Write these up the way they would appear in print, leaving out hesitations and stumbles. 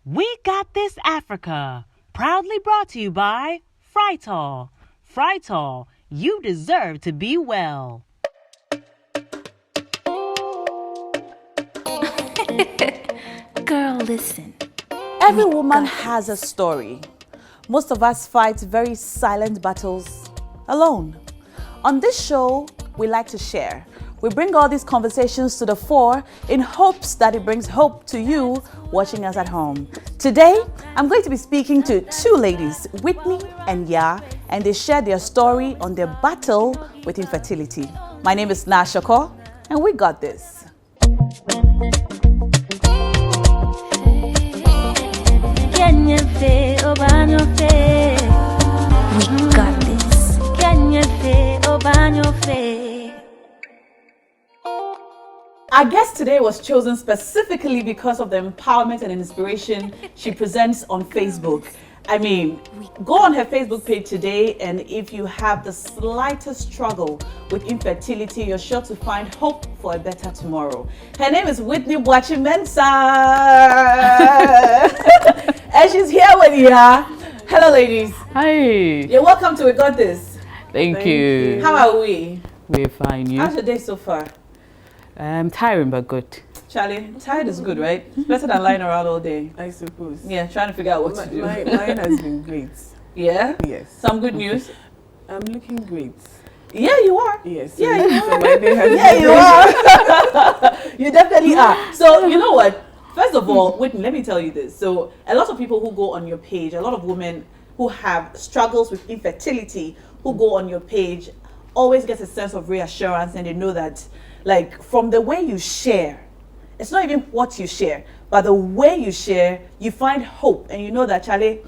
We Got This Africa, proudly brought to you by Frytol. Frytol, you deserve to be well. Girl, listen. Every woman has a story. Most of us fight very silent battles alone. On this show, we like to share. We bring all these conversations to the fore in hopes that it brings hope to you watching us at home. Today, I'm going to be speaking to two ladies, Whitney and Ya, and they share their story on their battle with infertility. My name is Naa Ashorkor, and we got this. We got this. Our guest today was chosen specifically because of the empowerment and inspiration she presents on Facebook. I mean, go on her Facebook page today, and if you have the slightest struggle with infertility, you're sure to find hope for a better tomorrow. Her name is Whitney Mensa, and she's here with you. Hello, ladies. Hi. You're welcome to We Got This. Thank you. How are we? We're fine. You? How's your day so far? Tiring but good. Charlie, tired is good, right? It's better than lying around all day. I suppose. Yeah, trying to figure out what to do. Mine has been great. Yeah? Yes. Some good news? I'm looking great. Yeah, you are. Yes. Yeah, you So my day has Yeah, been you are. You definitely are. So, you know what? First of all, Whitney, let me tell you this. So, a lot of people who go on your page, a lot of women who have struggles with infertility, who go on your page, always get a sense of reassurance, and they know that, like, from the way you share, it's not even what you share, but the way you share, you find hope, and you know that, Charlie,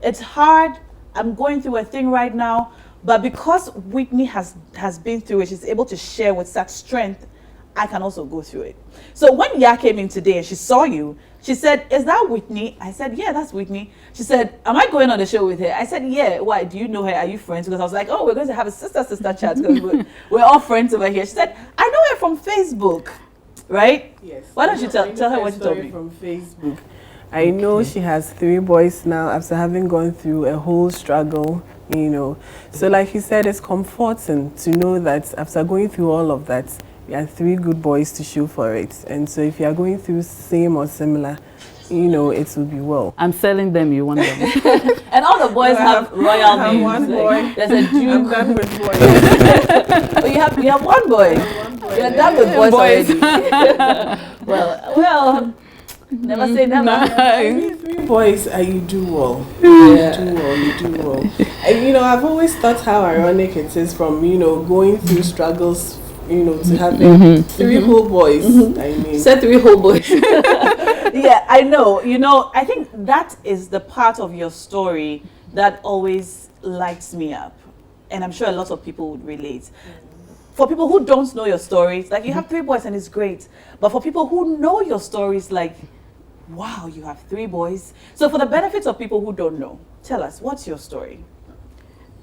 it's hard. I'm going through a thing right now, but because Whitney has been through it, she's able to share with such strength. I can also go through it. So when Ya came in today and she saw you, she said, "Is that Whitney?" I said, "Yeah, that's Whitney." She said, "Am I going on the show with her?" I said, "Yeah." "Why? Do you know her? Are you friends?" Because I was like, "Oh, we're going to have a sister chat because we're all friends over here." She said, "I know her from Facebook." Right? Yes. Why don't you tell her what you told me? From Facebook. I know she has 3 boys now after having gone through a whole struggle, you know. So like you said, it's comforting to know that after going through all of that, you have 3 good boys to show for it. And so if you are going through same or similar, you know, it will be well. I'm selling them. You want them? And all the boys have royal I have names. one boy. There's a Duke. I'm done with boys. Oh, you have one boy. You're done with boys already. well, never say never. 3 boys, you do well. Yeah. You do well. And, you know, I've always thought how ironic it is from, you know, going through struggles, you know, to having 3 whole boys. I mean, Said 3 whole boys. Yeah, I know. You know, I think that is the part of your story that always lights me up. And I'm sure a lot of people would relate. For people who don't know your stories, like you have 3 boys and it's great. But for people who know your stories, like, wow, you have 3 boys. So for the benefits of people who don't know, tell us, what's your story?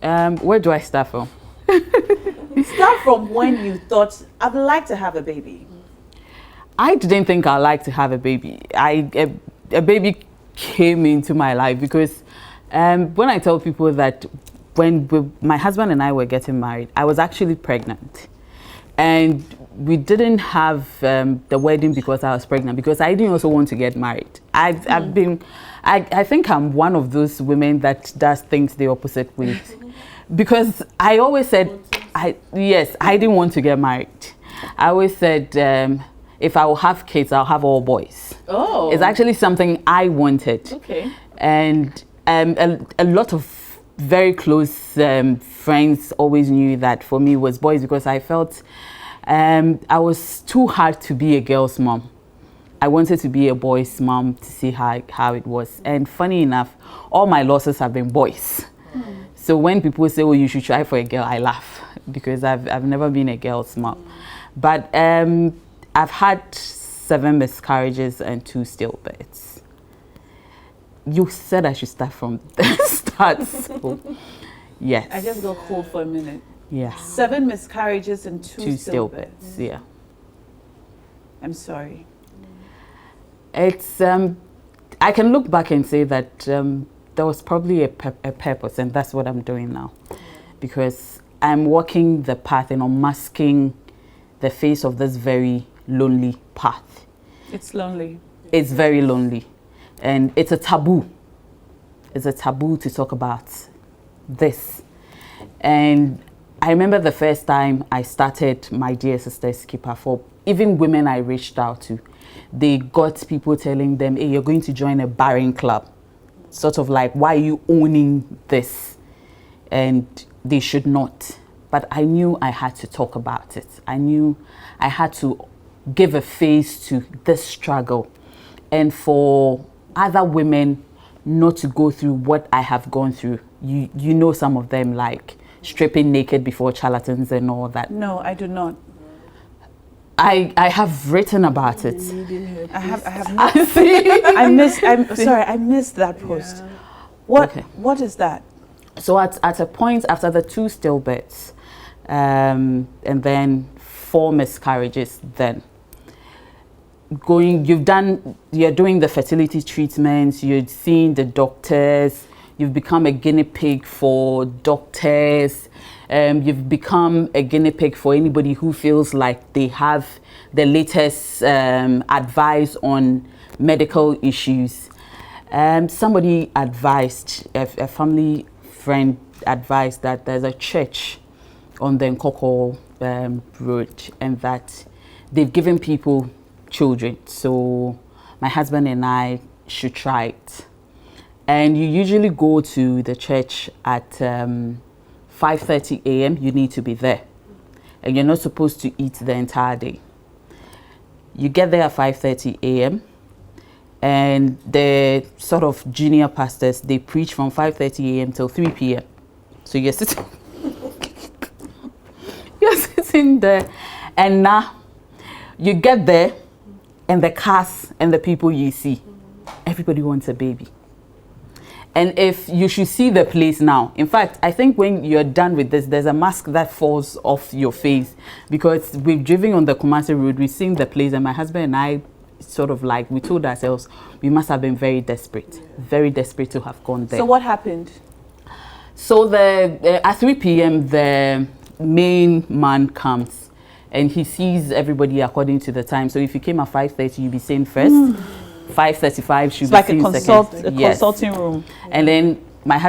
Where do I start from? Start from when you thought, I'd like to have a baby. I didn't think I'd like to have a baby. A baby came into my life because when I tell people that when my husband and I were getting married, I was actually pregnant. And we didn't have the wedding because I was pregnant, because I didn't also want to get married. I think I'm one of those women that does things the opposite way. Because I always said, I didn't want to get married. I always said, if I will have kids, I'll have all boys. Oh. It's actually something I wanted. Okay. And a lot of very close friends always knew that for me it was boys, because I felt I was too hard to be a girl's mom. I wanted to be a boy's mom to see how it was. And funny enough, all my losses have been boys. So when people say, "Oh, you should try for a girl," I laugh, because I've never been a girl's mom. But I've had 7 miscarriages and 2 stillbirths. You said I should start from the start. So, yes. I just got cold for a minute. Yeah. 7 miscarriages and 2 stillbirths. Yeah. I'm sorry. It's I can look back and say that there was probably a purpose, and that's what I'm doing now, because I'm walking the path and unmasking the face of this very lonely path. It's lonely. It's very lonely, and it's a taboo. It's a taboo to talk about this. And I remember the first time I started my Dear Sisters Keeper, for even women I reached out to, they got people telling them, hey, you're going to join a barring club. Sort of like, why are you owning this? And they should not. But I knew I had to talk about it. I knew I had to give a face to this struggle. And for other women not to go through what I have gone through. You know some of them, like stripping naked before charlatans and all that. No, I do not. I have written about it. I have not. I'm sorry, I missed that post. Yeah. What is that? So at a point after the 2 stillbirths, and then 4 miscarriages, then you're doing the fertility treatments, you're seeing the doctors, you've become a guinea pig for doctors, you've become a guinea pig for anybody who feels like they have the latest advice on medical issues. Somebody advised, a family friend advised that there's a church on the Nkoko road, and that they've given people children, so my husband and I should try it. And you usually go to the church at 5:30 a.m. You need to be there, and you're not supposed to eat the entire day. You get there at 5:30 a.m. and the sort of junior pastors, they preach from 5:30 a.m. till 3 p.m. So you're sitting there, and now you get there, and the cast and the people you see, everybody wants a baby. And if you should see the place now, in fact, I think when you're done with this, there's a mask that falls off your face, because we've driven on the Kumasi Road, we've seen the place, and my husband and I sort of like, we told ourselves we must have been very desperate to have gone there. So what happened? So at 3 p.m. the main man comes, and he sees everybody according to the time. So if you came at 5:30, you'll be seen first. 5:35 should It's be like seen a consulting room. And then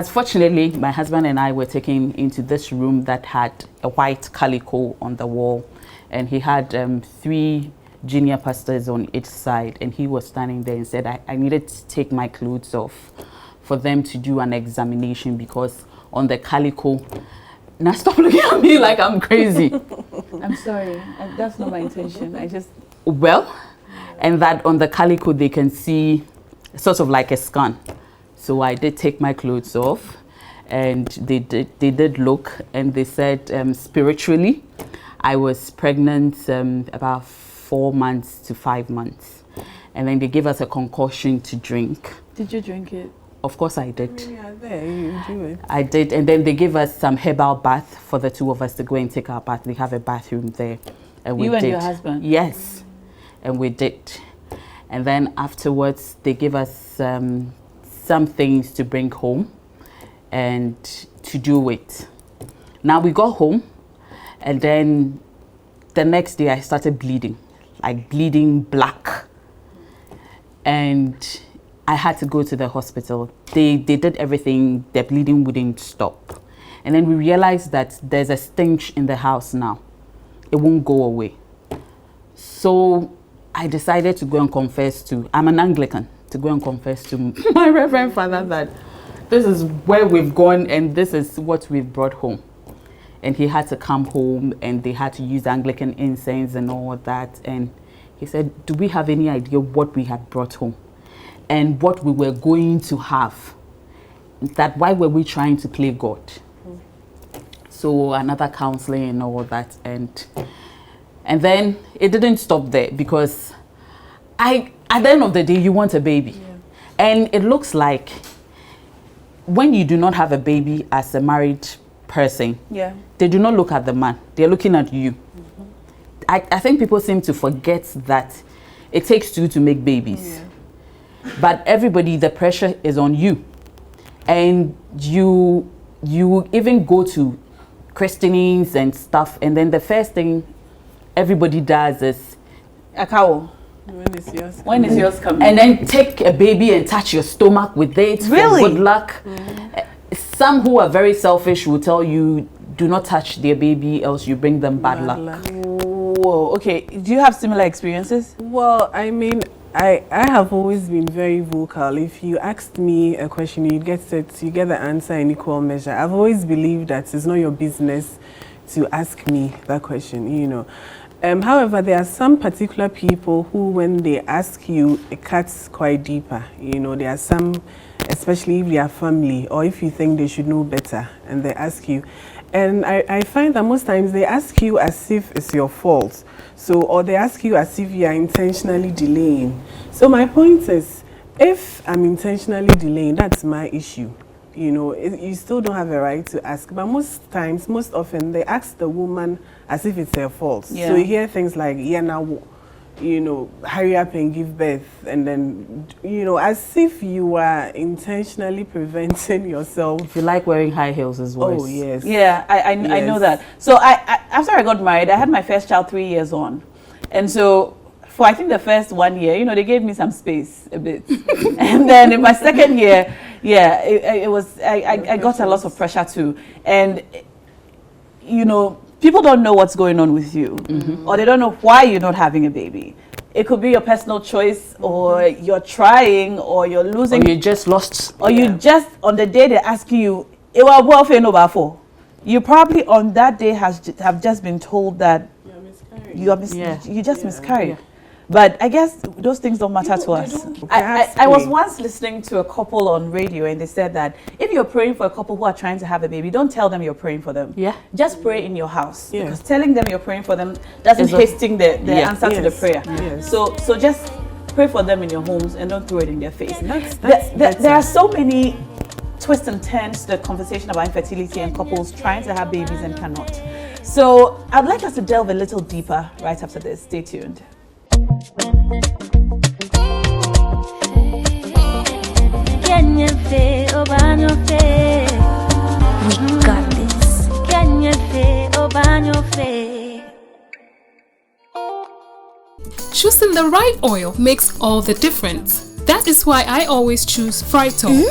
fortunately, my husband and I were taken into this room that had a white calico on the wall, and he had 3 junior pastors on each side, and he was standing there and said, I needed to take my clothes off for them to do an examination, because on the calico, now stop looking at me like I'm crazy. I'm sorry, that's not my intention. And that on the calico they can see sort of like a scan. So I did take my clothes off, and they did look, and they said spiritually I was pregnant about 4 months to 5 months, and then they gave us a concoction to drink. Did you drink it? Of course I did. Yeah, there you do it. I did, and then they gave us some herbal bath for the 2 of us to go and take our bath. They have a bathroom there, and we You did. and your husband? Yes, and we did. And then afterwards, they gave us some things to bring home and to do it. Now we got home, and then the next day I started bleeding, like bleeding black, and I had to go to the hospital. They did everything, the bleeding wouldn't stop. And then we realized that there's a stench in the house now. It won't go away. So I decided to go and confess I'm an Anglican, to go and confess to my Reverend Father that this is where we've gone and this is what we've brought home. And he had to come home, and they had to use Anglican incense and all that. And he said, do we have any idea what we had brought home and what we were going to have? That why were we trying to play God? So another counseling and all that. And then it didn't stop there, because at the end of the day, you want a baby. Yeah. And it looks like when you do not have a baby as a married person, yeah, they do not look at the man. They're looking at you. I think people seem to forget that it takes 2 to make babies. Yeah. but everybody, the pressure is on you, and you even go to christenings and stuff, and then the first thing everybody does is Akao. When is yours coming? And then take a baby and touch your stomach with it. Really? For good luck. Some who are very selfish will tell you, do not touch their baby, else you bring them bad luck. Whoa. Okay. Do you have similar experiences? Well, I mean, I have always been very vocal. If you asked me a question, you get the answer in equal measure. I've always believed that it's not your business to ask me that question, you know. However, there are some particular people who, when they ask you, it cuts quite deeper. You know, there are some, especially if they are family, or if you think they should know better, and they ask you. And I find that most times they ask you as if it's your fault. So, or they ask you as if you are intentionally delaying. So my point is, if I'm intentionally delaying, that's my issue. You know, you still don't have a right to ask. But most often, they ask the woman as if it's her fault. Yeah. So you hear things like, yeah, now, you know, hurry up and give birth. And then, you know, as if you are intentionally preventing yourself. If you like wearing high heels as well. Oh, yes. Yeah, I know that. So I after I got married, I had my first child 3 years on. And so for I think the first 1 year, you know, they gave me some space a bit. And then in my second year, yeah, it was, I got a lot of pressure too. And, you know, people don't know what's going on with you, or they don't know why you're not having a baby. It could be your personal choice, or you're trying, or you're losing. Or you just lost. Or you just, on the day they're asking you, it was welfare no for. You probably on that day have just been told that you just miscarried. Yeah. But I guess those things don't matter to us. I was once listening to a couple on radio, and they said that if you're praying for a couple who are trying to have a baby, don't tell them you're praying for them. Yeah. Just pray in your house. Yeah. Because telling them you're praying for them doesn't hasten the answer to the Yes. prayer. Yes. So just pray for them in your homes and don't throw it in their face. That's There are so many twists and turns to the conversation about infertility and couples trying to have babies and cannot. So I'd like us to delve a little deeper right after this. Stay tuned. We got this. Choosing the right oil makes all the difference. That is why I always choose Frytol.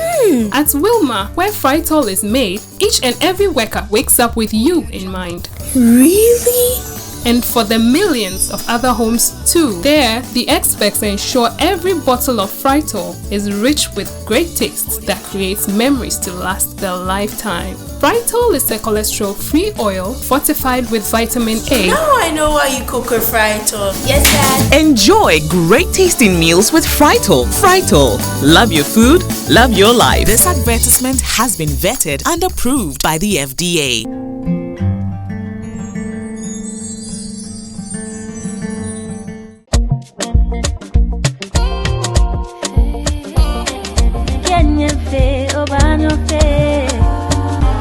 At Wilma, where Frytol is made, each and every worker wakes up with you in mind. Really? And for the millions of other homes too. There, the experts ensure every bottle of Frytol is rich with great taste that creates memories to last the lifetime. Frytol is a cholesterol-free oil fortified with vitamin A. Now I know why you cook with Frytol. Yes, Dad. Enjoy great tasting meals with Frytol. Frytol. Love your food, love your life. This advertisement has been vetted and approved by the FDA.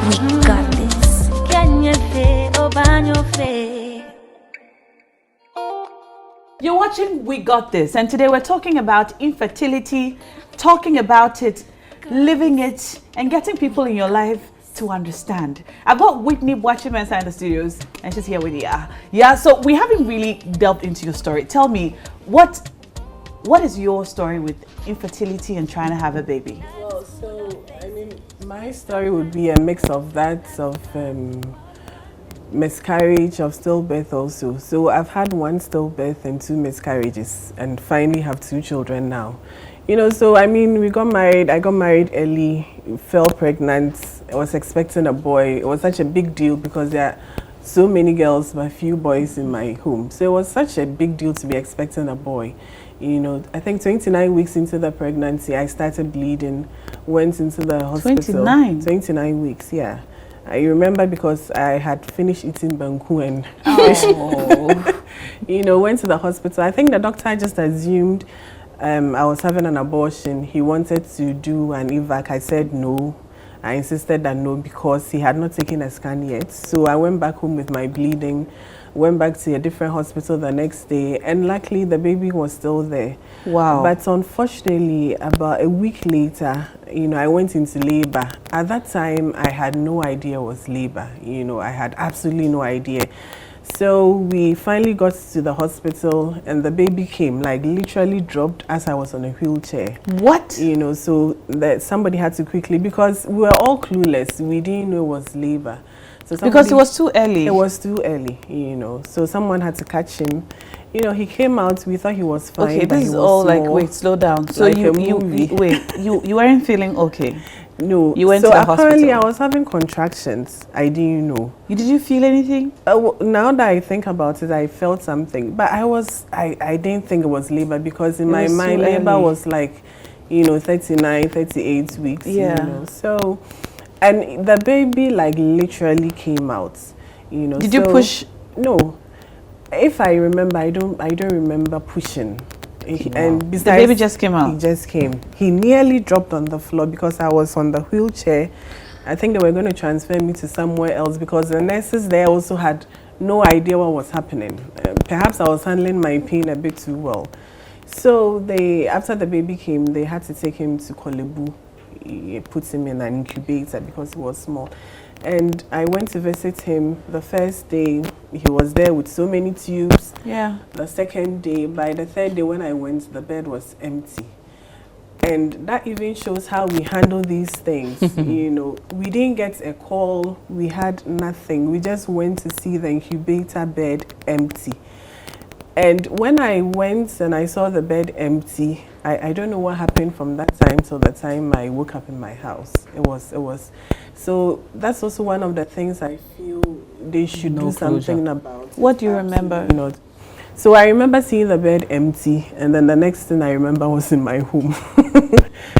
We got this. You're watching We Got This, and today we're talking about infertility, talking about it, living it, and getting people in your life to understand. I've got Whitney watching me inside the studios, and she's here with you. Yeah, so we haven't really delved into your story. Tell me, what is your story with infertility and trying to have a baby? Well, so, I mean, my story would be a mix of that, of miscarriage, of stillbirth also. So I've had 1 stillbirth and 2 miscarriages, and finally have 2 children now. You know, so I mean, we got married, I got married early, fell pregnant, I was expecting a boy. It was such a big deal because there are so many girls but few boys in my home. So it was such a big deal to be expecting a boy. You know, I think 29 weeks into the pregnancy, I started bleeding, went into the hospital. 29 weeks, yeah. I remember because I had finished eating banku and you know, went to the hospital. I think the doctor just assumed I was having an abortion. He wanted to do an evac. I said no. I insisted that no, because he had not taken a scan yet. So I went back home with my bleeding, went back to a different hospital the next day, and luckily the baby was still there. Wow. But unfortunately, about a week later, I went into labor. At that time, I had no idea it was labor. I had absolutely no idea. So we finally got to the hospital, and the baby came, like literally dropped as I was on a wheelchair. What? So that somebody had to quickly, because we were all clueless. We didn't know it was labor. So Because it was too early. It was too early, So someone had to catch him. He came out. We thought he was fine. Okay, but this he is was all small, like, wait, slow down. So like you a movie. you weren't feeling okay. No. You went so to the apparently hospital. I was having contractions. I didn't know. Did you feel anything? Now that I think about it, I felt something. But I didn't think it was labor, because in my was mind, too labor early. was like, 39, 38 weeks. Yeah. So, and the baby like literally came out. Did you push? No. If I remember, I don't remember pushing. And besides, The baby just came out. He just came. He nearly dropped on the floor because I was on the wheelchair. I think they were going to transfer me to somewhere else, because the nurses there also had no idea what was happening. Perhaps I was handling my pain a bit too well. So after the baby came, they had to take him to Kolebu. Put him in an incubator because he was small. And I went to visit him the first day. He was there with so many tubes. Yeah. The second day, by the third day when I went, the bed was empty. And that even shows how we handle these things. We didn't get a call. We had nothing. We just went to see the incubator bed empty. And when I went and I saw the bed empty, I don't know what happened from that time till the time I woke up in my house. It was. So that's also one of the things I feel they should do something about. What do you remember? Not. So I remember seeing the bed empty, and then the next thing I remember was in my home.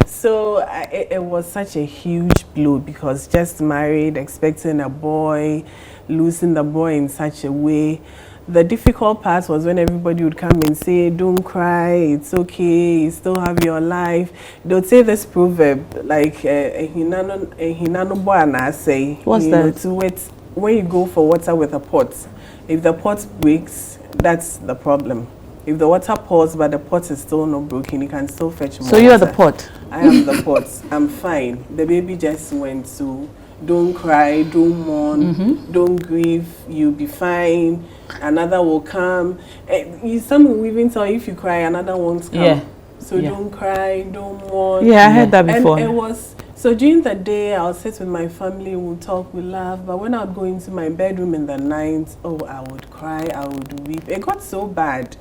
So it was such a huge blow, because just married, expecting a boy, losing the boy in such a way. The difficult part was when everybody would come and say, don't cry, it's okay, you still have your life. They'll say this proverb, like, hinano boana say. What's that? To wait, when you go for water with a pot, if the pot breaks, that's the problem. If the water pours but the pot is still not broken, you can still fetch more. So you are water. the pot? I am the pot. I'm fine. The baby just went, so don't cry, don't mourn, don't grieve, you'll be fine. Another will come. Some will even tell you if you cry, another won't come. Yeah. So don't cry, don't mourn. Yeah, I heard that before. And it was, so during the day, I'll sit with my family, we'll talk, we'll laugh. But when I would go into my bedroom in the night, I would cry, I would weep. It got so bad.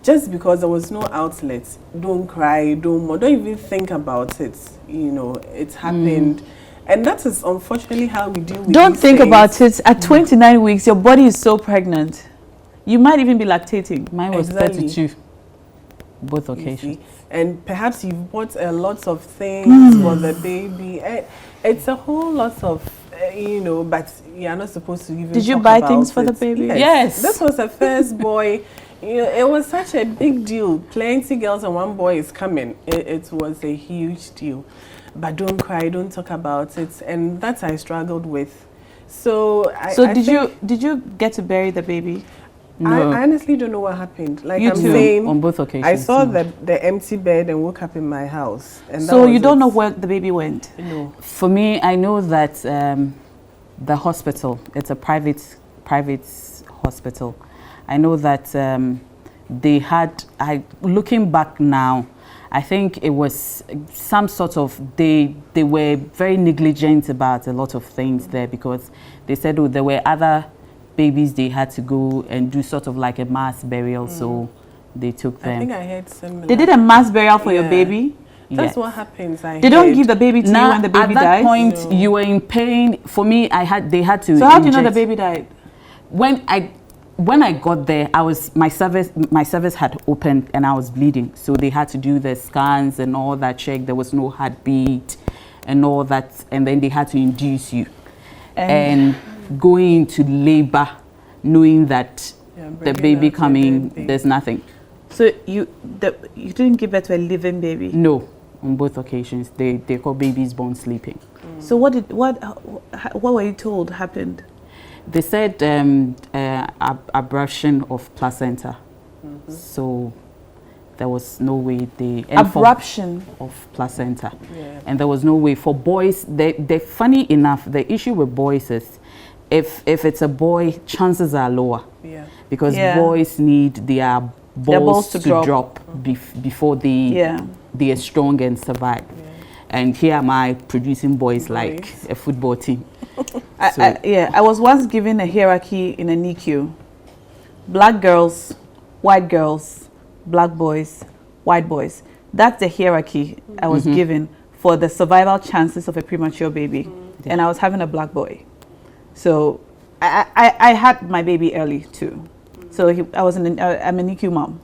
Just because there was no outlet. Don't cry, don't mourn. Don't even think about it. It happened. And that is unfortunately how we deal with Don't these think things. about it. At 29 weeks, your body is so pregnant. You might even be lactating. Mine was Exactly. 32. Both occasions. And perhaps you've bought a lot of things for the baby. It's a whole lot of, but you're not supposed to even Did you talk buy about things for the it. baby? Yes. This was the first boy. It was such a big deal. Plenty girls and one boy is coming. It was a huge deal. But don't cry, don't talk about it. And that I struggled with. So did you get to bury the baby? No. I honestly don't know what happened. Like You I'm too? saying, On both occasions. I saw no. the empty bed and woke up in my house. And So that you was don't it. know where the baby went? No. For me, I know that the hospital, it's a private hospital. I know that they had, looking back now, I think it was some sort of, they were very negligent about a lot of things there, because they said there were other babies they had to go and do sort of like a mass burial, so they took them. I think I heard similar. They did a mass burial for your baby? That's Yes. what happens. They don't give the baby to you when the baby at that dies? point, you were in pain. For me, they had to. So how do you know the inject- baby died? When I got there, my cervix had opened and I was bleeding, so they had to do the scans and all that check. There was no heartbeat and all that, and then they had to induce you. And going into labor, knowing that the baby coming, there's nothing. So you didn't give birth to a living baby? No, On both occasions, they call babies born sleeping. So what were you told happened? They said abruption of placenta. So there was no way Abruption of placenta. And there was no way for boys. They funny enough, the issue with boys is if it's a boy, chances are lower. Because boys need their balls to drop before they are strong and survive. And here am I producing boys like a football team. I was once given a hierarchy in a NICU. Black girls, white girls, black boys, white boys. That's the hierarchy I was given for the survival chances of a premature baby. And I was having a black boy. So I had my baby early too. So I'm a NICU mom.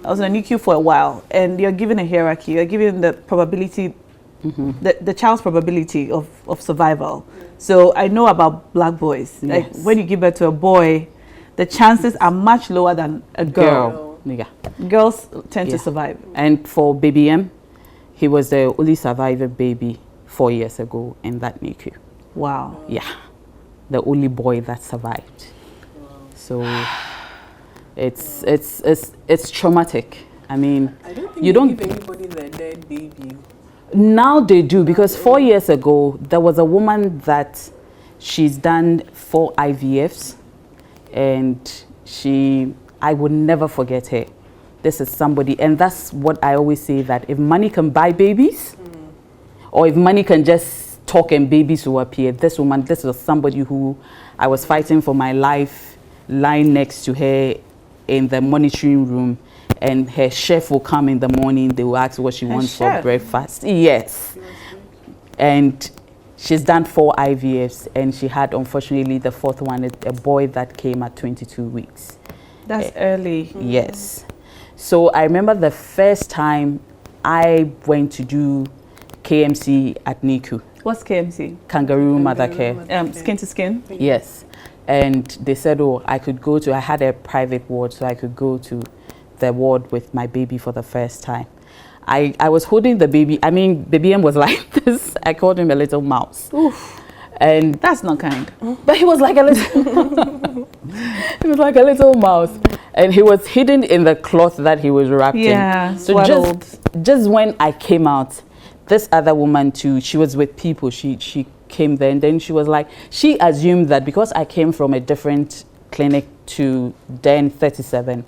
I was in a NICU for a while, and you're given a hierarchy. You're given the probability, the child's probability of survival. So I know about black boys. Like when you give birth to a boy, the chances are much lower than a girl. Girls tend to survive. And for baby M, he was the only survivor baby 4 years ago in that NICU. Wow. Yeah, the only boy that survived. So it's traumatic. I mean, I don't think you don't give anybody their dead baby. Now they do, because 4 years ago there was a woman that she's done 4 IVFs, and I would never forget her. This is somebody, and that's what I always say, that if money can buy babies, or if money can just talk and babies will appear, this woman, this was somebody who I was fighting for my life, lying next to her in the monitoring room, and her chef will come in the morning, they will ask what she wants for breakfast. Yes. And she's done 4 IVFs, and she had, unfortunately, the 4th one, a boy that came at 22 weeks. That's early. Yes. So I remember the first time I went to do KMC at NICU. What's KMC? Kangaroo Mother Care. Skin to skin? Yes. And they said, oh, I had a private ward, so I could go to the ward with my baby for the first time. I was holding the baby. I mean, baby M was like this. I called him a little mouse. Oof. And that's not kind. But he was like a little he was like a little mouse. And he was hidden in the cloth that he was wrapped in. So just when I came out, this other woman too, she was with people. She came there, and then she was like, she assumed that because I came from a different clinic to then 37,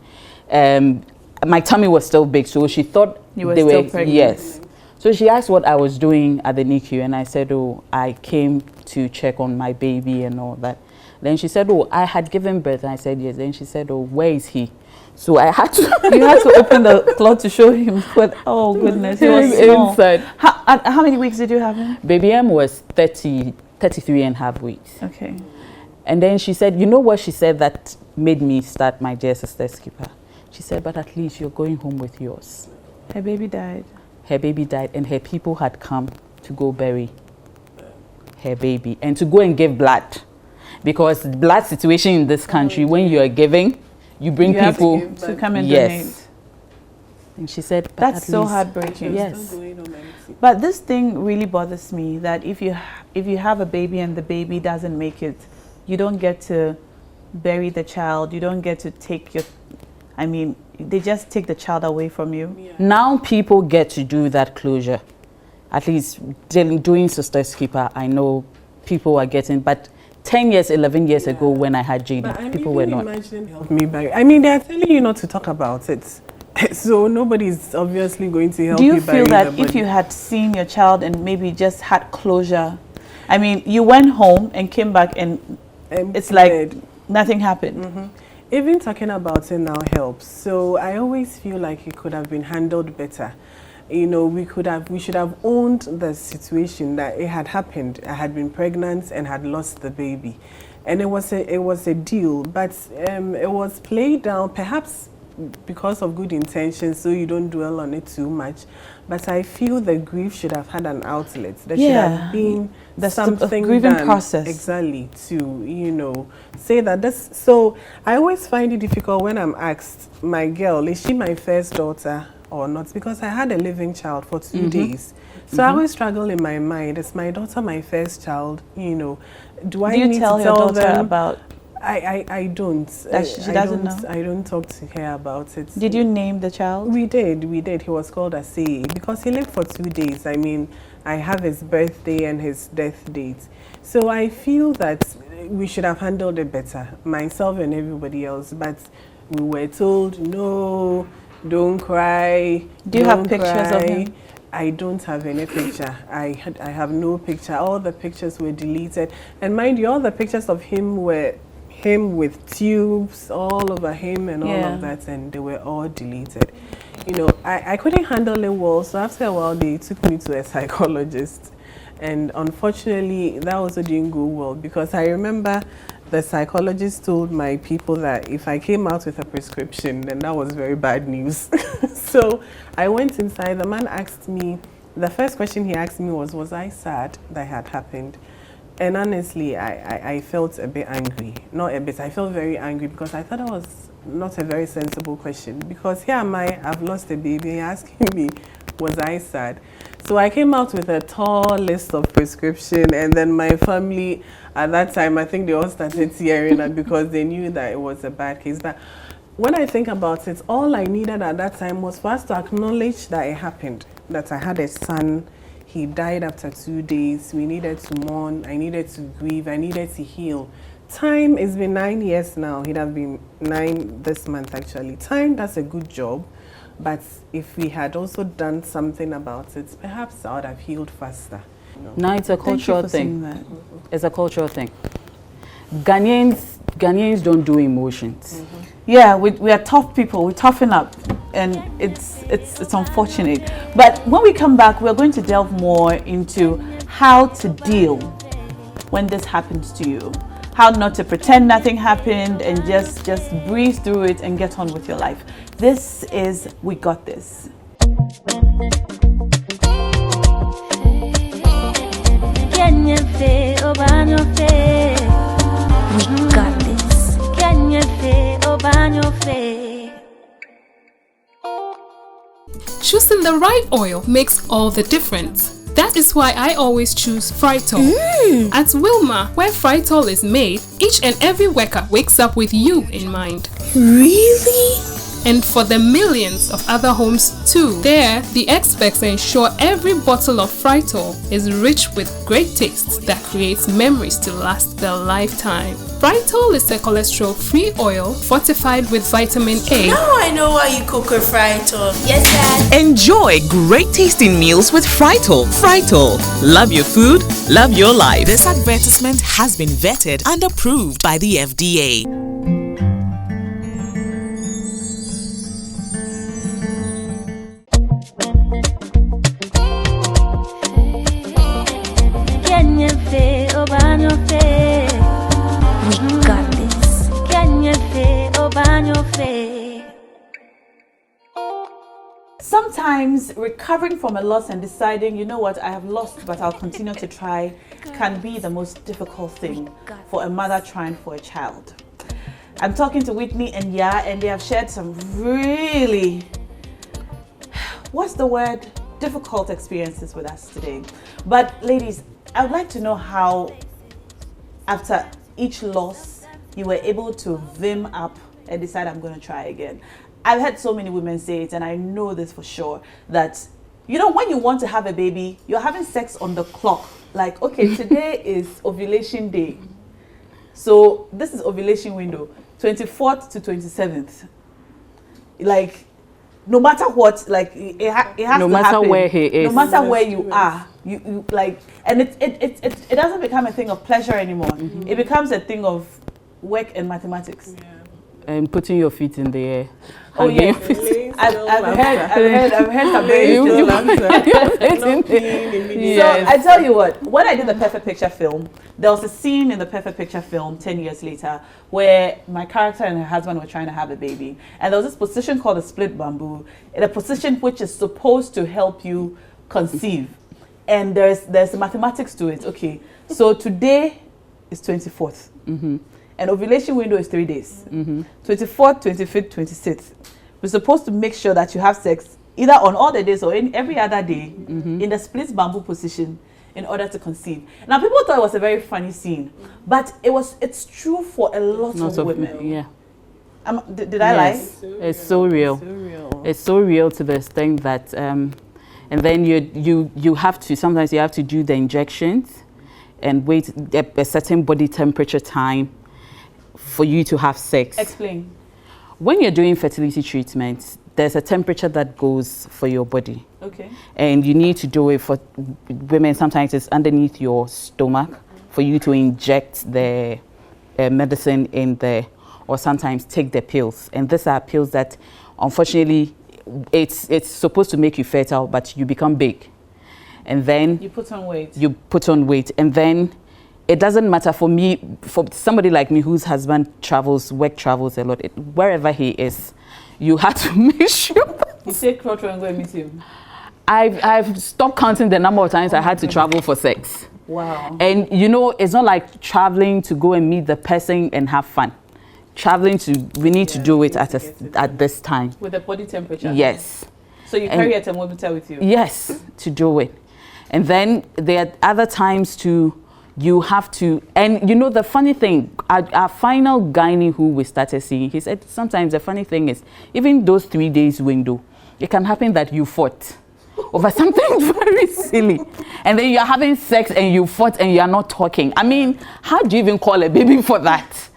my tummy was still big, so she thought you were still pregnant. Yes. So she asked what I was doing at the NICU, and I said, oh, I came to check on my baby and all that. Then she said, oh, I had given birth, and I said yes. Then she said, oh, where is he? So I had to you had to open the cloth to show him. But oh goodness, he was small. Inside. How many weeks did you have him? Baby M was 33 and a half weeks. Okay. And then she said, you know what she said that made me start my dear sister's keeper? She said, but at least you're going home with yours. Her baby died. Her baby died, and her people had come to go bury her baby and to go and give blood. Because the blood situation in this country, when you are giving, you bring people to come and donate. And she said, that's so heartbreaking. Yes. But this thing really bothers me, that if you have a baby and the baby doesn't make it, you don't get to bury the child. You don't get to take they just take the child away from you. Yeah. Now people get to do that closure. At least doing Sister's Keeper, I know people are getting, but 10 years, 11 years ago when I had JD, people were not. Help me back. I mean, they're telling you not to talk about it. So nobody's obviously going to help you. Do you feel that if you had seen your child and maybe just had closure, I mean, you went home and came back and it's like nothing happened? Even talking about it now helps. So I always feel like it could have been handled better. You know, we should have owned the situation that it had happened. I had been pregnant and had lost the baby, and it was a deal, but it was played down, perhaps because of good intentions, so you don't dwell on it too much. But I feel the grief should have had an outlet. There should have been something grieving done process exactly to say that this. So I always find it difficult when I'm asked, my girl, is she my first daughter or not, because I had a living child for 2 days. So I always struggle in my mind. It's my daughter, my first child, you know. Do I need tell to your tell daughter them? about? I don't. She doesn't know? I don't talk to her about it. Did you name the child? We did. He was called Asei because he lived for 2 days. I mean, I have his birthday and his death date. So I feel that we should have handled it better, myself and everybody else. But we were told, no, don't cry. Do you have pictures of him? I don't have any picture. I have no picture. All the pictures were deleted. And mind you, all the pictures of him were him with tubes all over him and all of that, and they were all deleted. You know, I couldn't handle it well, so after a while they took me to a psychologist, and unfortunately that also didn't go well, because I remember the psychologist told my people that if I came out with a prescription, then that was very bad news. So I went inside. The man asked me, the first question he asked me was I sad that had happened? And honestly, I felt a bit angry. Not a bit, I felt very angry, because I thought that was not a very sensible question. Because here am I, I've lost a baby, asking me, was I sad? So I came out with a tall list of prescription, and then my family, at that time, I think they all started tearing up because they knew that it was a bad case. But when I think about it, all I needed at that time was for us to acknowledge that it happened, that I had a son. He died after 2 days. We needed to mourn. I needed to grieve. I needed to heal. Time, it's been 9 years now. He'd have been 9 this month, actually. Time does a good job. But if we had also done something about it, perhaps I would have healed faster. You know? Now it's a cultural thing. It's a cultural thing. Ghanaians don't do emotions. Yeah, we are tough people. We toughen up, and it's unfortunate. But when we come back, we're going to delve more into how to deal when this happens to you. How not to pretend nothing happened and just breeze through it and get on with your life. This is We Got This. We got this. Choosing the right oil makes all the difference. That is why I always choose Frytol. At Wilma, where Frytol is made, each and every worker wakes up with you in mind. Really? And for the millions of other homes too. There, the experts ensure every bottle of Frytol is rich with great tastes that creates memories to last their lifetime. Frytol is a cholesterol-free oil fortified with vitamin A. Now I know why you cook with Frytol. Yes, Dad. Enjoy great tasting meals with Frytol. Frytol. Love your food, love your life. This advertisement has been vetted and approved by the FDA. We got this. Sometimes recovering from a loss and deciding, you know what, I have lost, but I'll continue to try, can be the most difficult thing for a mother trying for a child. I'm talking to Whitney and and they have shared some really, what's the word, difficult experiences with us today. But ladies, I would like to know how, after each loss, you were able to vim up and decide, I'm going to try again. I've heard so many women say it, and I know this for sure, that, you know, when you want to have a baby, you're having sex on the clock. Like, okay, today is ovulation day. So this is ovulation window, 24th to 27th. Like, no matter what, like, it has to happen. No matter where he is. No matter where you are. You like, and it doesn't become a thing of pleasure anymore. It becomes a thing of work and mathematics. And putting your feet in the air. Oh yeah, I've heard some very So I tell you what, when I did the Perfect Picture film, there was a scene in the Perfect Picture film 10 years later where my character and her husband were trying to have a baby, and there was this position called a split bamboo, in a position which is supposed to help you conceive, and there's mathematics to it. Okay, so today is 24th. And ovulation window is 3 days. 24th, 25th, 26th. We're supposed to make sure that you have sex either on all the days or every other day in the split bamboo position in order to conceive. Now people thought it was a very funny scene, but it's true for a lot of women. Yeah. Did I lie? It's so real. It's so real to the extent that and then you have to sometimes you have to do the injections and wait a certain body temperature time for you to have sex. Explain. When you're doing fertility treatments, there's a temperature that goes for your body. Okay. And you need to do it for women. Sometimes it's underneath your stomach for you to inject the medicine in there, or sometimes take the pills. And these are pills that, unfortunately, it's supposed to make you fertile, but you become big. And then you put on weight. You put on weight. And then it doesn't matter for me, for somebody like me whose husband work travels a lot, wherever he is, you have to make sure. You say Crotro and go and meet him. I've stopped counting the number of times I had to travel for sex. Wow. And you know, it's not like traveling to go and meet the person and have fun. We need to do it at this time. With the body temperature? Yes. So you carry a thermometer with you? Yes, to do it. And then there are other times you have to, and you know the funny thing, our final gynae who we started seeing, he said sometimes the funny thing is, even those 3 days window, it can happen that you fought over something very silly. And then you're having sex and you fought and you're not talking. I mean, how do you even call a baby for that?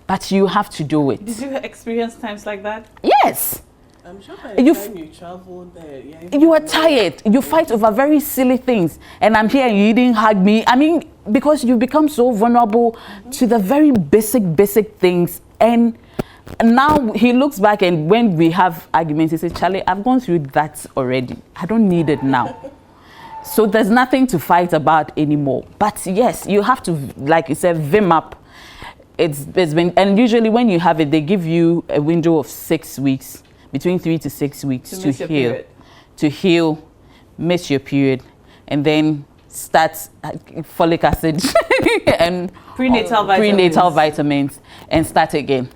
But you have to do it. Did you experience times like that? Yes. I'm sure by the time you travel there, you are tired. You fight over very silly things. And I'm here and you didn't hug me. I mean, because you become so vulnerable to the very basic things. And now he looks back, and when we have arguments, he says, Charlie, I've gone through that already. I don't need it now. So there's nothing to fight about anymore. But yes, you have to, like you said, vim up. It's been, and usually when you have it, they give you a window of 6 weeks, between 3 to 6 weeks to heal, miss your period, and then start folic acid and prenatal vitamins and start again.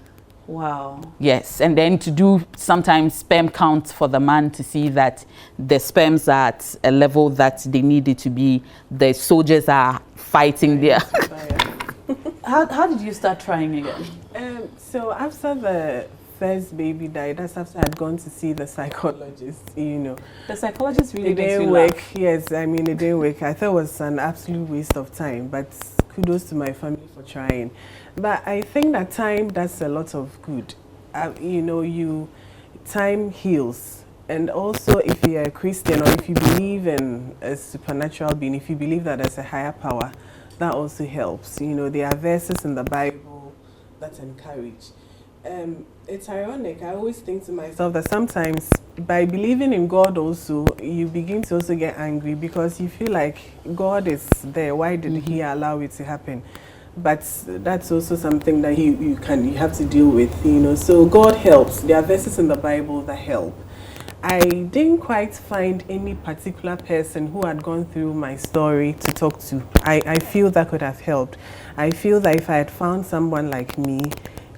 Wow. Yes, and then to do sometimes sperm counts for the man to see that the sperms are at a level that they need it to be. The soldiers are fighting there. How did you start trying again? So after the first baby died, that's after I'd gone to see the psychologist, you know. The psychologist really makes didn't you work. laugh. Yes, I mean, it didn't work. I thought it was an absolute waste of time, but kudos to my family for trying. But I think that time does a lot of good. You know, time heals. And also, if you're a Christian or if you believe in a supernatural being, if you believe that there's a higher power, that also helps. You know, there are verses in the Bible that encourage. It's ironic. I always think to myself that sometimes by believing in God also, you begin to also get angry because you feel like God is there. Why did He allow it to happen? But that's also something that you have to deal with, you know. So God helps. There are verses in the Bible that help. I didn't quite find any particular person who had gone through my story to talk to. I feel that could have helped. I feel that if I had found someone like me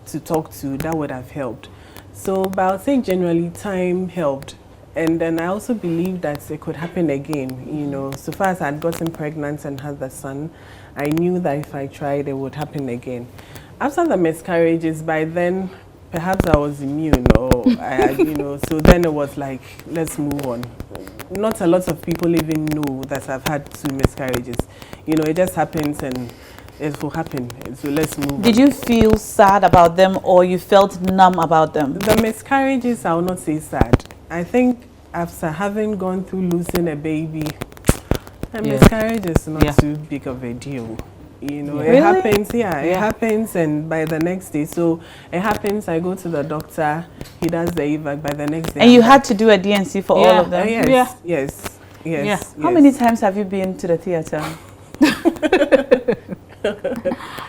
to talk to, that would have helped. So, but I would say generally time helped. And then I also believe that it could happen again, you know. So far as I had gotten pregnant and had the son, I knew that if I tried, it would happen again. After the miscarriages, by then, perhaps I was immune, or you know, so then it was like, let's move on. Not a lot of people even know that I've had 2 miscarriages. You know, it just happens and it will happen. So let's move on. Did you feel sad about them or you felt numb about them? The miscarriages, I will not say sad. I think after having gone through losing a baby, a miscarriage is not too big of a deal. You know, it happens, it happens, and by the next day, so it happens, I go to the doctor, he does the evac, by the next day. And you had to do a DNC for all of them? Yes. How many times have you been to the theater?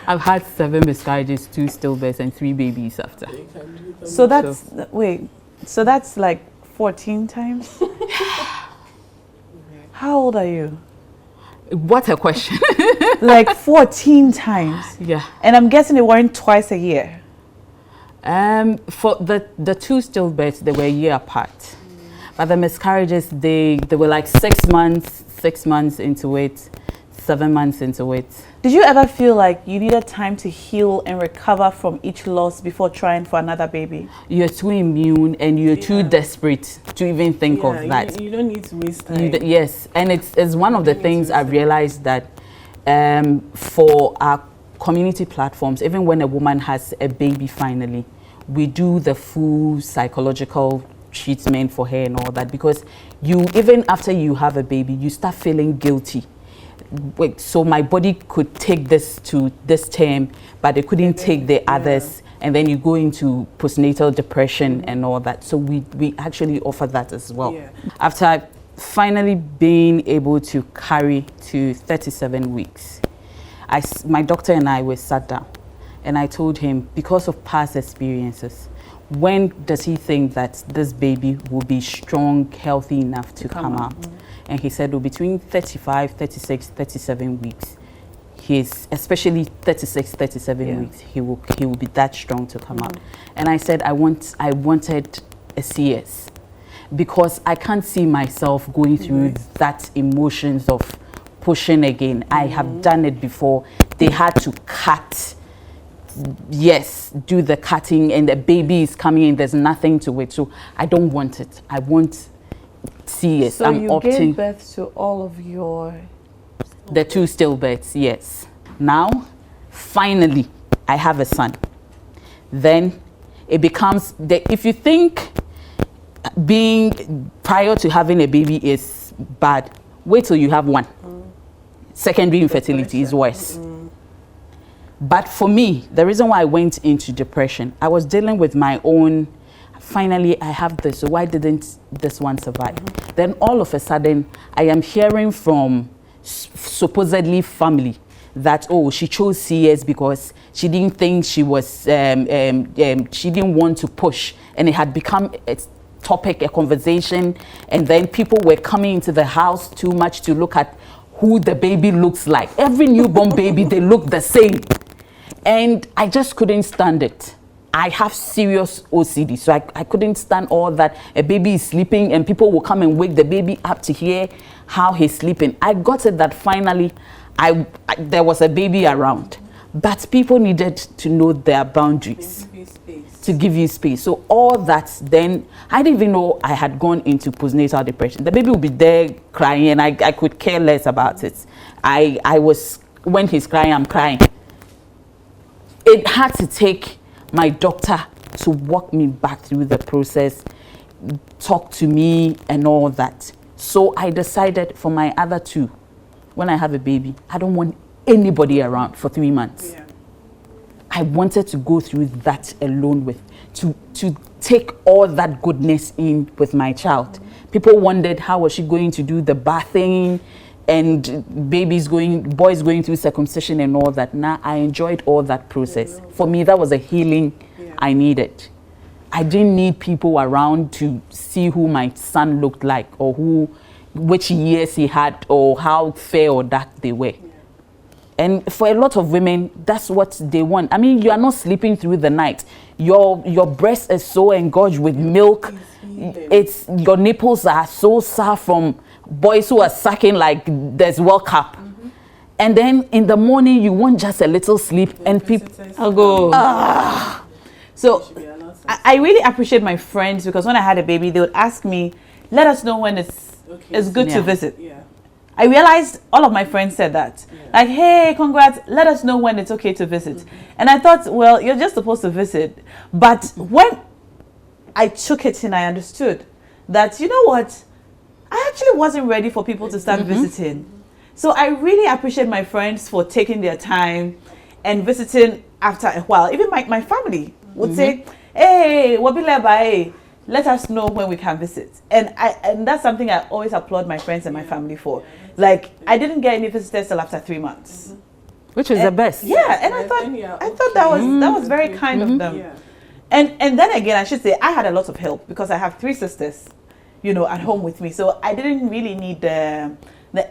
I've had 7 miscarriages, 2 stillbirths, and 3 babies after. So that's, so that's like 14 times? How old are you? What a question. Like 14 times? Yeah. And I'm guessing it weren't twice a year? For the 2 stillbirths, they were a year apart. But the miscarriages, they were like 6 months into it, 7 months into it. Did you ever feel like you needed time to heal and recover from each loss before trying for another baby? You're too immune and you're too desperate to even think of that. You don't need to waste time. Yes, and it's one of the things I've realized that for our community platforms, even when a woman has a baby finally, we do the full psychological treatment for her and all that, because you, even after you have a baby, you start feeling guilty. So my body could take this to this term, but it couldn't take the others, and then you go into postnatal depression and all that. So we actually offer that as well. After finally being able to carry to 37 weeks, my doctor and I were sat down, and I told him, because of past experiences, when does he think that this baby will be strong, healthy enough to come out? And he said, well, between 35, 36, 37 weeks, especially 36, 37 weeks, he will be that strong to come out. And I said, I wanted a CS, because I can't see myself going through that emotions of pushing again. I have done it before. They had to cut. Yes, do the cutting, and the baby is coming in. There's nothing to it. So I don't want it. I want CS. So you gave birth to all of the 2 stillbirths, yes. Now, finally, I have a son. Then it becomes, if you think being prior to having a baby is bad, wait till you have one. Secondary infertility is worse. But for me, the reason why I went into depression, I was dealing with my own, finally I have this, so why didn't this one survive? Then all of a sudden, I am hearing from supposedly family that, oh, she chose CS because she didn't think she was, she didn't want to push, and it had become a topic, a conversation, and then people were coming into the house too much to look at who the baby looks like. Every newborn baby, they look the same. And I just couldn't stand it. I have serious OCD, so I couldn't stand all that. A baby is sleeping and people will come and wake the baby up to hear how he's sleeping. I got it that finally there was a baby around, but people needed to know their boundaries, to give you space. So all that, then I didn't even know I had gone into postnatal depression. The baby would be there crying, and I could care less about it. I was, when he's crying, I'm crying. It had to take my doctor to walk me back through the process, talk to me and all that. So I decided for my other 2, when I have a baby, I don't want anybody around for 3 months. I wanted to go through that alone to take all that goodness in with my child. People wondered, how was she going to do the bathing and boys going through circumcision and all that. Now I enjoyed all that process. For me, that was a healing I needed. I didn't need people around to see who my son looked like, or which years he had, or how fair or dark they were. And for a lot of women, that's what they want. I mean, you are not sleeping through the night. Your breast is so engorged with milk. Your nipples are so sour from boys who are sucking like there's World Cup. And then in the morning, you want just a little sleep, and people go. So I really appreciate my friends, because when I had a baby, they would ask me, let us know when it's good to visit. I realized all of my friends said that. Like, hey, congrats, let us know when it's okay to visit. And I thought, well, you're just supposed to visit. But when I took it in, I understood that, you know what, I actually wasn't ready for people to start visiting. So I really appreciate my friends for taking their time and visiting after a while. Even my family would say, hey, Wabileba, let us know when we can visit. And that's something I always applaud my friends and my family for. Like, I didn't get any visitors till after 3 months. Which is the best. Yeah, and I thought that was very kind of them. And then again, I should say, I had a lot of help, because I have 3 sisters, at home with me. So I didn't really need the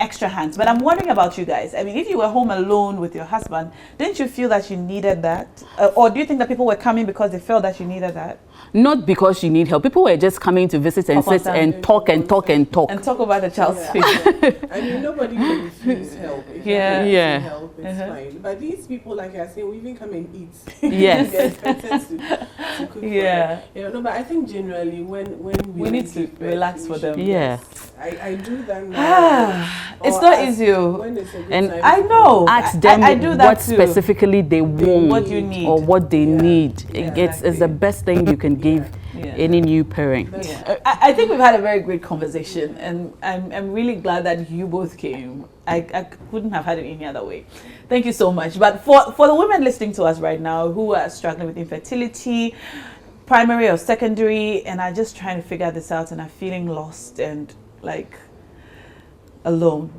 extra hands. But I'm wondering about you guys. I mean, if you were home alone with your husband, didn't you feel that you needed that? Or do you think that people were coming because they felt that you needed that? Not because you need help. People were just coming to visit and sit and talk and talk and talk. And talk about the child's future. I mean, nobody can refuse help. If Yeah. you Yeah. need help, it's fine. But these people, like I say, will even come and eat. Yes. They're expected to cook Yeah. for them. No, but I think generally when We need to give birth, relax we for should- them. Yeah. I do that now. It's Or not ask easy. when it's a good And time I to know. Ask them I do that what too. specifically they want, What you need. or what they need. It's the exactly. best thing you can give Yeah. any new parent. Yeah. I think we've had a very great conversation, and I'm really glad that you both came. I couldn't have had it any other way. Thank you so much. But for the women listening to us right now who are struggling with infertility, primary or secondary, and are just trying to figure this out and are feeling lost and like alone,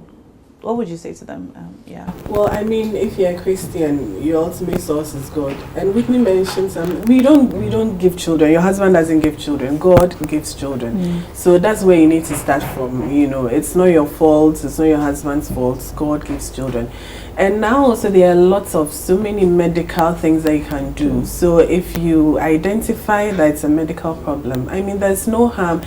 what would you say to them? Yeah. Well, I mean, if you're a Christian, your ultimate source is God. And Whitney mentioned we don't give children. Your husband doesn't give children. God gives children. So that's where you need to start from. You know, it's not your fault. It's not your husband's fault. God gives children. And now also there are so many medical things that you can do. So if you identify that it's a medical problem, I mean, there's no harm.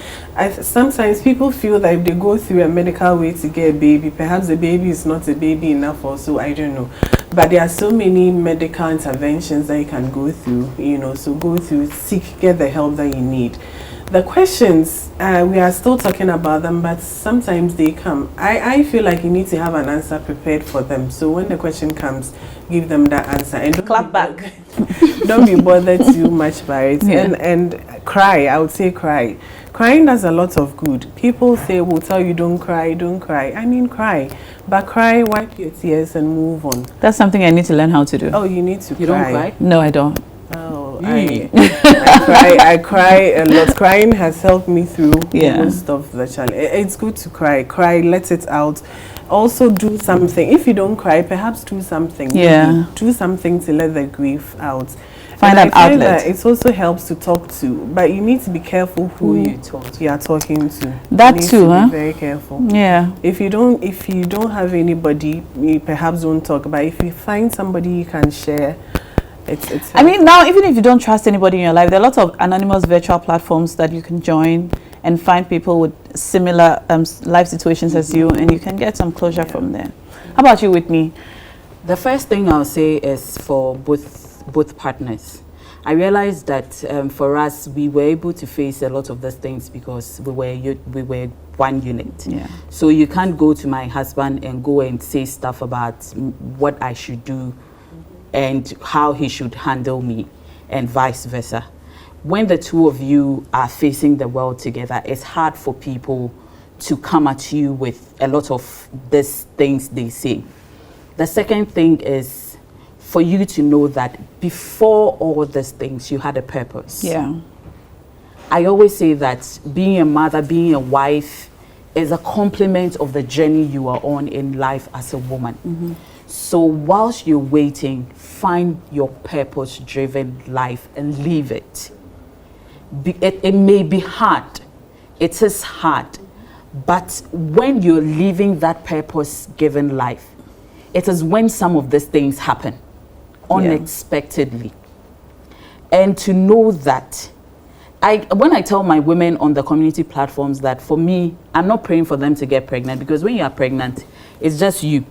Sometimes people feel that if they go through a medical way to get a baby, perhaps the baby is not a baby enough or so, I don't know. But there are so many medical interventions that you can go through, you know, so go through, get the help that you need. The questions, we are still talking about them, but sometimes they come. I feel like you need to have an answer prepared for them. So when the question comes, give them that answer. And don't Clap back. Don't be bothered too much by it. Yeah. And cry, I would say cry. Crying does a lot of good. People say, we'll tell you don't cry, don't cry. I mean, cry. But cry, wipe your tears and move on. That's something I need to learn how to do. Oh, you need to cry. You don't cry? No, I don't. Oh, I cry a lot. Crying has helped me through most of the challenge. It's good to cry. Cry, let it out. Also do something. If you don't cry, perhaps do something. Yeah. Do something to let the grief out. Find an outlet. That it also helps to talk to, but you need to be careful who you are talking to. That you need too, to huh? be very careful. Yeah. If you don't have anybody, you perhaps don't talk. But if you find somebody you can share, it's I mean, now, even if you don't trust anybody in your life, there are lots of anonymous virtual platforms that you can join and find people with similar life situations as you, and you can get some closure from there. How about you, Whitney? The first thing I'll say is for both partners. I realized that for us, we were able to face a lot of these things because we were one unit. Yeah. So you can't go to my husband and go and say stuff about what I should do and how he should handle me, and vice versa. When the two of you are facing the world together, it's hard for people to come at you with a lot of these things they say. The second thing is for you to know that before all these things, you had a purpose. Yeah. I always say that being a mother, being a wife, is a complement of the journey you are on in life as a woman. So whilst you're waiting, find your purpose-driven life and live it. It may be hard. It is hard. But when you're living that purpose-given life, it is when some of these things happen unexpectedly. And to know that, when I tell my women on the community platforms that for me, I'm not praying for them to get pregnant, because when you are pregnant, it's just you.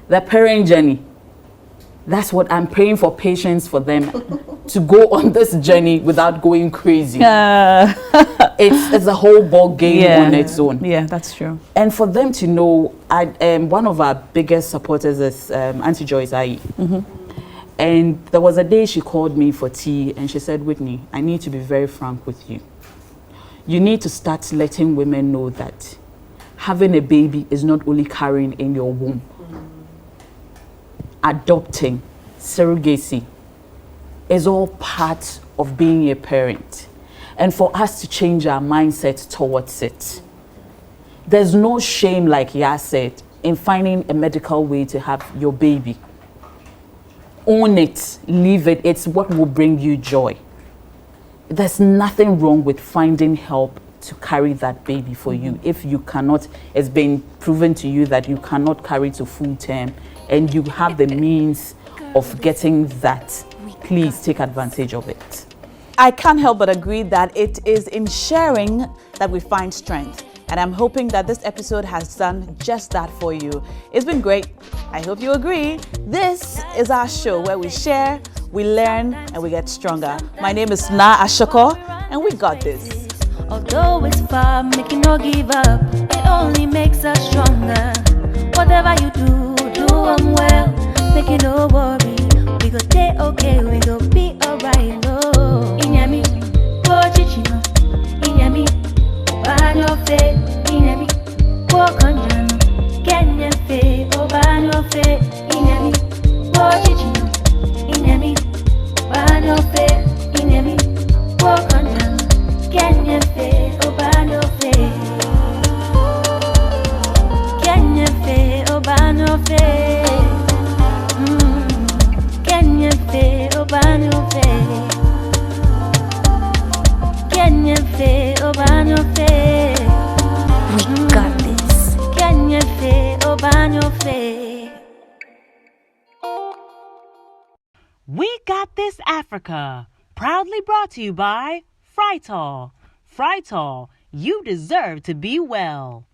The parent journey, that's what I'm praying for, patience for them to go on this journey without going crazy. It's a whole ball game on its own. Yeah, that's true. And for them to know, one of our biggest supporters is Auntie Joyce Ayi. And there was a day she called me for tea and she said, Whitney, I need to be very frank with you. You need to start letting women know that having a baby is not only carrying in your womb. Adopting, surrogacy is all part of being a parent. And for us to change our mindset towards it. There's no shame, like Ya said, in finding a medical way to have your baby. Own it, live it, it's what will bring you joy. There's nothing wrong with finding help to carry that baby for you. If you cannot, it's been proven to you that you cannot carry to full term and you have the means of getting that, please take advantage of it. I can't help but agree that it is in sharing that we find strength. And I'm hoping that this episode has done just that for you. It's been great. I hope you agree. This is our show where we share, we learn, and we get stronger. My name is Naa Ashorkor, and we got this. Although it's far, make you no give up. It only makes us stronger. Whatever you do, do them well. Make you no worry. We go stay okay, we go be alright. No, Inyami, go chichino. Inyami, oban your faith. Inyami, walk on jano. Kenyan faith, oban your faith. Inyami, go chichino. Inyami, oban your faith. Inyami, walk on jano. Kenyan faith, oban your faith. Kenyan faith, oban your faith. Kenyan faith, oban your faith. Kenyan faith, oban your faith. We got this. Kenyan faith, oban your faith. We Got This Africa, proudly brought to you by Frytol. Frytol, you deserve to be well.